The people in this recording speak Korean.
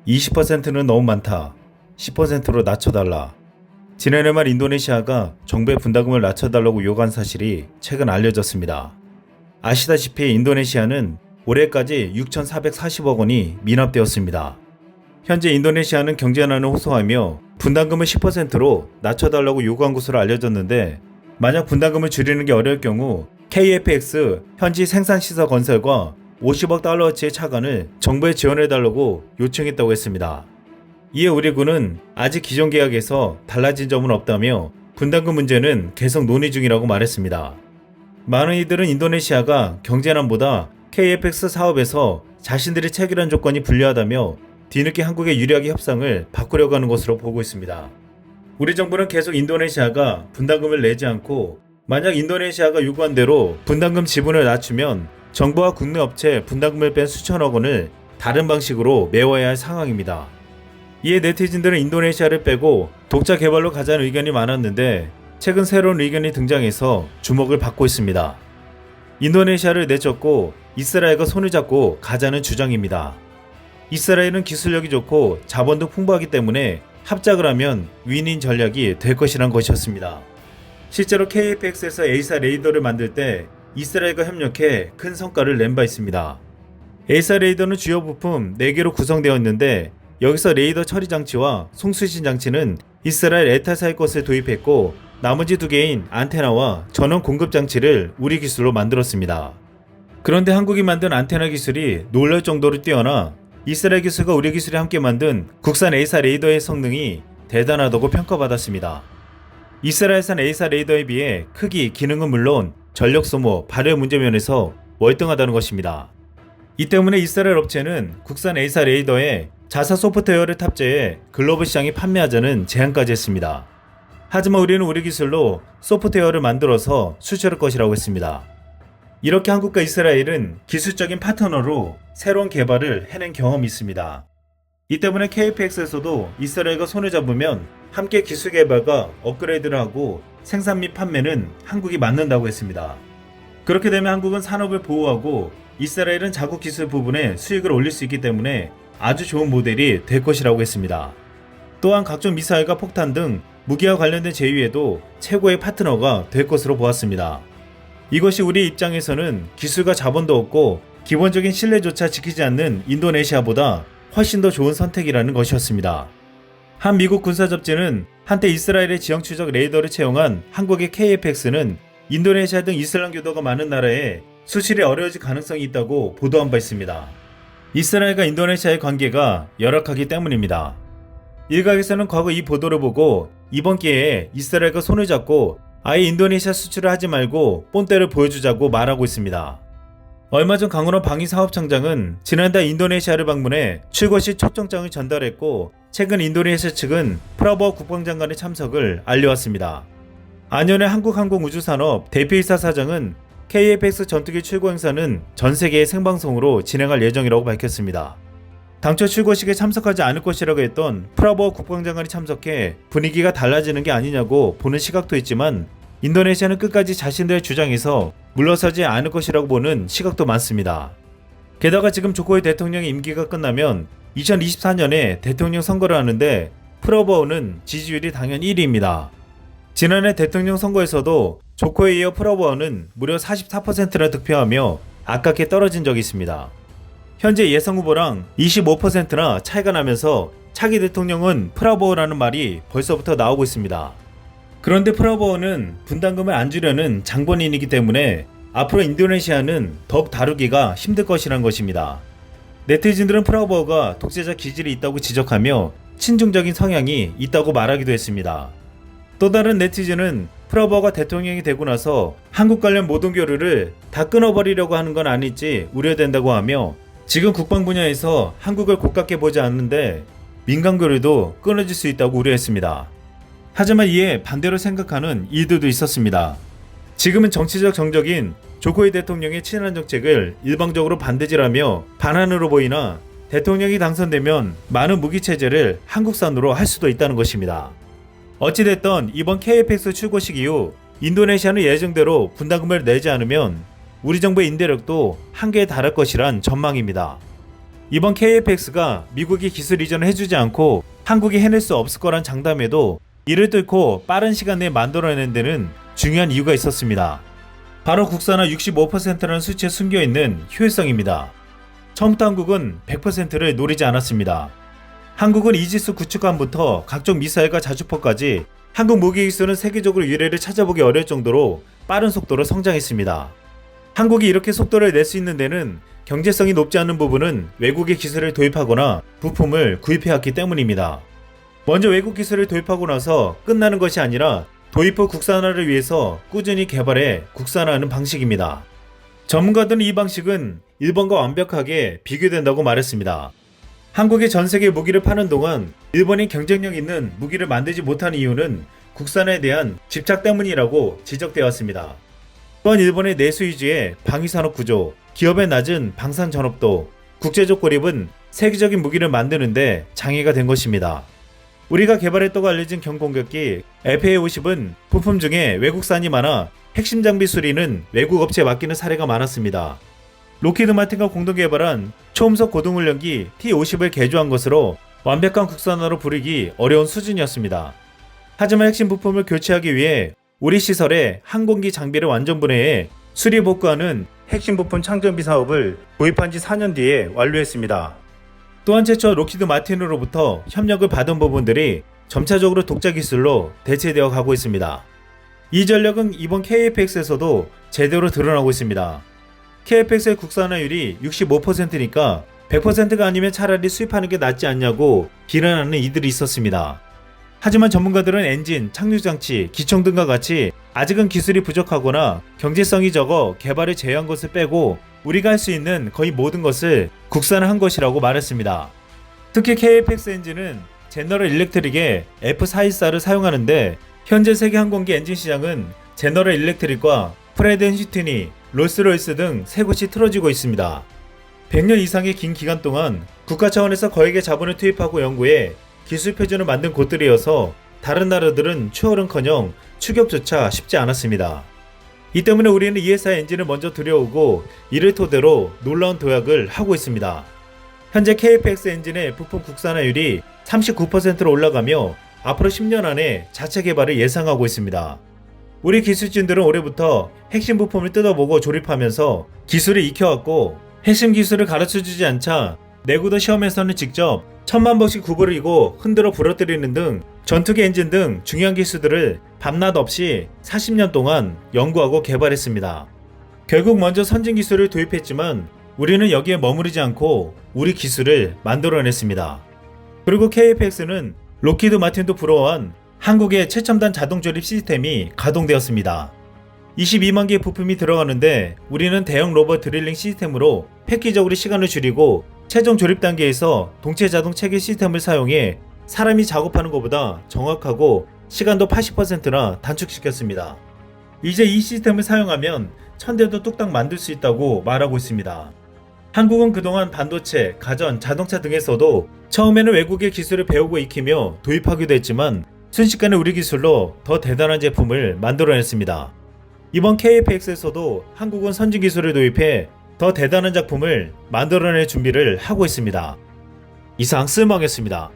20%는 너무 많다. 10%로 낮춰달라. 지난해 말 인도네시아가 정부의 분담금을 낮춰달라고 요구한 사실이 최근 알려졌습니다. 아시다시피 인도네시아는 올해까지 6,440억 원이 미납되었습니다. 현재 인도네시아는 경제난을 호소하며 분담금을 10%로 낮춰달라고 요구한 것으로 알려졌는데, 만약 분담금을 줄이는 게 어려울 경우 KFX 현지 생산시설 건설과 50억 달러어치의 차관을 정부에 지원해달라고 요청했다고 했습니다. 이에 우리 군은 아직 기존 계약에서 달라진 점은 없다며 분담금 문제는 계속 논의 중이라고 말했습니다. 많은 이들은 인도네시아가 경제난보다 KFX 사업에서 자신들이 체결한 조건이 불리하다며 뒤늦게 한국에 유리하게 협상을 바꾸려고 하는 것으로 보고 있습니다. 우리 정부는 계속 인도네시아가 분담금을 내지 않고, 만약 인도네시아가 요구한 대로 분담금 지분을 낮추면 정부와 국내 업체 분담금을 뺀 수천억 원을 다른 방식으로 메워야 할 상황입니다. 이에 네티즌들은 인도네시아를 빼고 독자 개발로 가자는 의견이 많았는데, 최근 새로운 의견이 등장해서 주목을 받고 있습니다. 인도네시아를 내쫓고 이스라엘과 손을 잡고 가자는 주장입니다. 이스라엘은 기술력이 좋고 자본도 풍부하기 때문에 합작을 하면 윈윈 전략이 될 것이란 것이었습니다. 실제로 KFX에서 A사 레이더를 만들 때 이스라엘과 협력해 큰 성과를 낸 바 있습니다. A사 레이더는 주요 부품 4개로 구성되어 있는데, 여기서 레이더 처리 장치와 송수신 장치는 이스라엘 에타사의 것을 도입했고, 나머지 2개인 안테나와 전원 공급 장치를 우리 기술로 만들었습니다. 그런데 한국이 만든 안테나 기술이 놀랄 정도로 뛰어나 이스라엘 기술과 우리 기술이 함께 만든 국산 A사 레이더의 성능이 대단하다고 평가받았습니다. 이스라엘산 A사 레이더에 비해 크기, 기능은 물론 전력 소모, 발열 문제 면에서 월등하다는 것입니다. 이 때문에 이스라엘 업체는 국산 A사 레이더에 자사 소프트웨어를 탑재해 글로벌 시장에 판매하자는 제안까지 했습니다. 하지만 우리는 우리 기술로 소프트웨어를 만들어서 수출할 것이라고 했습니다. 이렇게 한국과 이스라엘은 기술적인 파트너로 새로운 개발을 해낸 경험이 있습니다. 이 때문에 KFX에서도 이스라엘과 손을 잡으면 함께 기술 개발과 업그레이드를 하고 생산 및 판매는 한국이 맡는다고 했습니다. 그렇게 되면 한국은 산업을 보호하고 이스라엘은 자국 기술 부분에 수익을 올릴 수 있기 때문에 아주 좋은 모델이 될 것이라고 했습니다. 또한 각종 미사일과 폭탄 등 무기와 관련된 제휴에도 최고의 파트너가 될 것으로 보았습니다. 이것이 우리 입장에서는 기술과 자본도 없고 기본적인 신뢰조차 지키지 않는 인도네시아보다 훨씬 더 좋은 선택이라는 것이었습니다. 한 미국 군사 잡지는 한때 이스라엘의 지형 추적 레이더를 채용한 한국의 KFX는 인도네시아 등 이슬람교도가 많은 나라에 수출이 어려워질 가능성이 있다고 보도한 바 있습니다. 이스라엘과 인도네시아의 관계가 열악하기 때문입니다. 일각에서는 과거 이 보도를 보고 이번 기회에 이스라엘과 손을 잡고 아예 인도네시아 수출을 하지 말고 본때를 보여주자고 말하고 있습니다. 얼마 전 강원호 방위사업청장은 지난달 인도네시아를 방문해 출고 시 초청장을 전달했고, 최근 인도네시아 측은 프라보워 국방장관의 참석을 알려왔습니다. 안현의 한국항공우주산업 대표이사 사장은 KFX 전투기 출고 행사는 전 세계의 생방송으로 진행할 예정이라고 밝혔습니다. 당초 출고식에 참석하지 않을 것이라고 했던 프라보워 국방장관이 참석해 분위기가 달라지는 게 아니냐고 보는 시각도 있지만, 인도네시아는 끝까지 자신들의 주장에서 물러서지 않을 것이라고 보는 시각도 많습니다. 게다가 지금 조코이 대통령의 임기가 끝나면 2024년에 대통령 선거를 하는데 프라보워는 지지율이 당연 1위입니다. 지난해 대통령 선거에서도 조코에 이어 프라보워는 무려 44%나 득표하며 아깝게 떨어진 적이 있습니다. 현재 예상 후보랑 25%나 차이가 나면서 차기 대통령은 프라보워라는 말이 벌써부터 나오고 있습니다. 그런데 프라보워는 분담금을 안 주려는 장본인이기 때문에 앞으로 인도네시아는 더욱 다루기가 힘들 것이란 것입니다. 네티즌들은 프라보워가 독재자 기질이 있다고 지적하며 친중적인 성향이 있다고 말하기도 했습니다. 또 다른 네티즌은 프라보워가 대통령이 되고 나서 한국 관련 모든 교류를 다 끊어버리려고 하는 건 아닐지 우려된다고 하며, 지금 국방 분야에서 한국을 고깝게 보지 않는데 민간 교류도 끊어질 수 있다고 우려했습니다. 하지만 이에 반대로 생각하는 이들도 있었습니다. 지금은 정치적 정적인 조코이 대통령의 친한 정책을 일방적으로 반대질하며 반환으로 보이나, 대통령이 당선되면 많은 무기 체제를 한국산으로 할 수도 있다는 것입니다. 어찌됐든 이번 KFX 출고식 이후 인도네시아는 예정대로 분담금을 내지 않으면 우리 정부의 인대력도 한계에 달할 것이란 전망입니다. 이번 KFX가 미국이 기술 이전을 해주지 않고 한국이 해낼 수 없을 거란 장담에도 이를 뚫고 빠른 시간 내에 만들어낸 데는 중요한 이유가 있었습니다. 바로 국산화 65%라는 수치에 숨겨있는 효율성입니다. 처음부터 한국은 100%를 노리지 않았습니다. 한국은 이지스 구축함부터 각종 미사일과 자주포까지 한국 무기 기술은 세계적으로 유례를 찾아보기 어려울 정도로 빠른 속도로 성장했습니다. 한국이 이렇게 속도를 낼 수 있는 데는 경제성이 높지 않은 부분은 외국의 기술을 도입하거나 부품을 구입해왔기 때문입니다. 먼저 외국 기술을 도입하고 나서 끝나는 것이 아니라 도입 후 국산화를 위해서 꾸준히 개발해 국산화하는 방식입니다. 전문가들은 이 방식은 일본과 완벽하게 비교된다고 말했습니다. 한국이 전 세계 무기를 파는 동안 일본이 경쟁력 있는 무기를 만들지 못하는 이유는 국산화에 대한 집착 때문이라고 지적되었습니다. 또한 일본의 내수 위주의 방위산업 구조, 기업의 낮은 방산 전업도, 국제적 고립은 세계적인 무기를 만드는데 장애가 된 것입니다. 우리가 개발했다고 알려진 경공격기 FA-50은 부품 중에 외국산이 많아 핵심 장비 수리는 외국 업체에 맡기는 사례가 많았습니다. 록히드 마틴과 공동 개발한 초음속 고동훈련기 T-50을 개조한 것으로 완벽한 국산화로 부르기 어려운 수준이었습니다. 하지만 핵심 부품을 교체하기 위해 우리 시설에 항공기 장비를 완전 분해해 수리 복구하는 핵심 부품 창정비 사업을 도입한 지 4년 뒤에 완료했습니다. 또한 최초 록히드 마틴으로부터 협력을 받은 부분들이 점차적으로 독자 기술로 대체되어 가고 있습니다. 이 전력은 이번 KFX에서도 제대로 드러나고 있습니다. KFX의 국산화율이 65%니까 100%가 아니면 차라리 수입하는 게 낫지 않냐고 비난하는 이들이 있었습니다. 하지만 전문가들은 엔진, 착륙장치, 기총 등과 같이 아직은 기술이 부족하거나 경제성이 적어 개발을 제외한 것을 빼고 우리가 할 수 있는 거의 모든 것을 국산화한 것이라고 말했습니다. 특히 KFX 엔진은 제너럴 일렉트릭의 F414를 사용하는데 현재 세계 항공기 엔진 시장은 제너럴 일렉트릭과 프레드 앤 휘트니, 롤스로이스 등 세 곳이 틀어지고 있습니다. 100년 이상의 긴 기간 동안 국가 차원에서 거액의 자본을 투입하고 연구해 기술 표준을 만든 곳들이어서 다른 나라들은 추월은커녕 추격조차 쉽지 않았습니다. 이 때문에 우리는 이 회사의 엔진을 먼저 들여오고 이를 토대로 놀라운 도약을 하고 있습니다. 현재 KFX 엔진의 부품 국산화율이 39%로 올라가며 앞으로 10년 안에 자체 개발을 예상하고 있습니다. 우리 기술진들은 올해부터 핵심 부품을 뜯어보고 조립하면서 기술을 익혀왔고 핵심 기술을 가르쳐주지 않자 내구도 시험에서는 직접 1000만 번씩 구부리고 흔들어 부러뜨리는 등 전투기 엔진 등 중요한 기술들을 밤낮 없이 40년 동안 연구하고 개발했습니다. 결국 먼저 선진 기술을 도입했지만 우리는 여기에 머무르지 않고 우리 기술을 만들어냈습니다. 그리고 KFX는 록히드 마틴도 부러워한 한국의 최첨단 자동 조립 시스템이 가동되었습니다. 22만 개의 부품이 들어가는데 우리는 대형 로봇 드릴링 시스템으로 획기적으로 시간을 줄이고 최종 조립 단계에서 동체 자동 체계 시스템을 사용해 사람이 작업하는 것보다 정확하고 시간도 80%나 단축시켰습니다. 이제 이 시스템을 사용하면 1000대도 뚝딱 만들 수 있다고 말하고 있습니다. 한국은 그동안 반도체, 가전, 자동차 등에서도 처음에는 외국의 기술을 배우고 익히며 도입하기도 했지만 순식간에 우리 기술로 더 대단한 제품을 만들어냈습니다. 이번 KFX에서도 한국은 선진 기술을 도입해 더 대단한 작품을 만들어낼 준비를 하고 있습니다. 이상 쓸모하겠습니다.